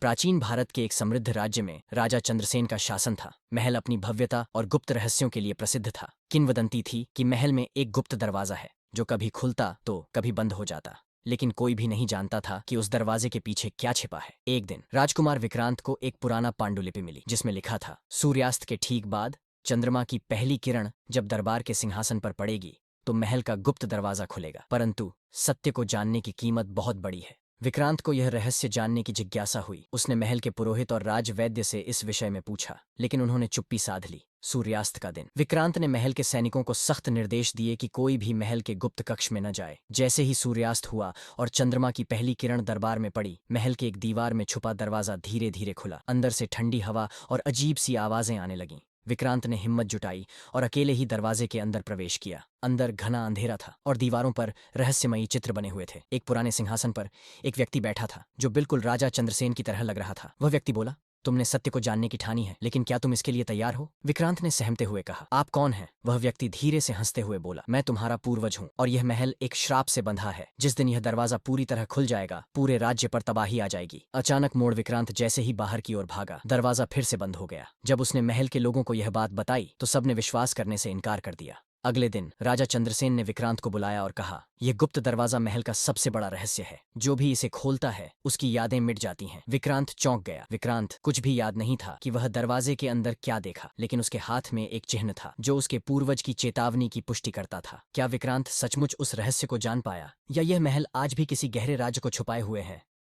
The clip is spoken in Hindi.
प्राचीन भारत के एक समृद्ध राज्य में राजा चंद्रसेन का शासन था। महल अपनी भव्यता और गुप्त रहस्यों के लिए प्रसिद्ध था। किंवदंती थी कि महल में एक गुप्त दरवाजा है जो कभी खुलता तो कभी बंद हो जाता, लेकिन कोई भी नहीं जानता था कि उस दरवाजे के पीछे क्या छिपा है। एक दिन राजकुमार विक्रांत को एक पुराना पांडुलिपि मिली जिसमें लिखा था, सूर्यास्त के ठीक बाद चंद्रमा की पहली किरण जब दरबार के सिंहासन पर पड़ेगी तो महल का गुप्त दरवाजा खुलेगा, परंतु सत्य को जानने की कीमत बहुत बड़ी है। विक्रांत को यह रहस्य जानने की जिज्ञासा हुई। उसने महल के पुरोहित और राजवैद्य से इस विषय में पूछा, लेकिन उन्होंने चुप्पी साध ली। सूर्यास्त का दिन विक्रांत ने महल के सैनिकों को सख्त निर्देश दिए कि कोई भी महल के गुप्त कक्ष में न जाए। जैसे ही सूर्यास्त हुआ और चंद्रमा की पहली किरण दरबार में पड़ी, महल के एक दीवार में छुपा दरवाजा धीरे धीरे खुला। अंदर से ठंडी हवा और अजीब सी आवाजें आने लगीं। विक्रांत ने हिम्मत जुटाई और अकेले ही दरवाजे के अंदर प्रवेश किया। अंदर घना अंधेरा था और दीवारों पर रहस्यमयी चित्र बने हुए थे। एक पुराने सिंहासन पर एक व्यक्ति बैठा था जो बिल्कुल राजा चंद्रसेन की तरह लग रहा था। वह व्यक्ति बोला, तुमने सत्य को जानने की ठानी है, लेकिन क्या तुम इसके लिए तैयार हो? विक्रांत ने सहमते हुए कहा, आप कौन हैं? वह व्यक्ति धीरे से हंसते हुए बोला, मैं तुम्हारा पूर्वज हूँ और यह महल एक श्राप से बंधा है। जिस दिन यह दरवाजा पूरी तरह खुल जाएगा, पूरे राज्य पर तबाही आ जाएगी। अचानक मोड़ विक्रांत जैसे ही बाहर की ओर भागा, दरवाजा फिर से बंद हो गया। जब उसने महल के लोगों को यह बात बताई तो सबने विश्वास करने से इनकार कर दिया। अगले दिन राजा चंद्रसेन ने विक्रांत को बुलाया और कहा, यह गुप्त दरवाजा महल का सबसे बड़ा रहस्य है। जो भी इसे खोलता है उसकी यादें मिट जाती हैं। विक्रांत चौंक गया। विक्रांत कुछ भी याद नहीं था कि वह दरवाजे के अंदर क्या देखा, लेकिन उसके हाथ में एक चिन्ह था जो उसके पूर्वज की चेतावनी की पुष्टि करता था। क्या विक्रांत सचमुच उस रहस्य को जान पाया, या यह महल आज भी किसी गहरे राज को छुपाए हुए है?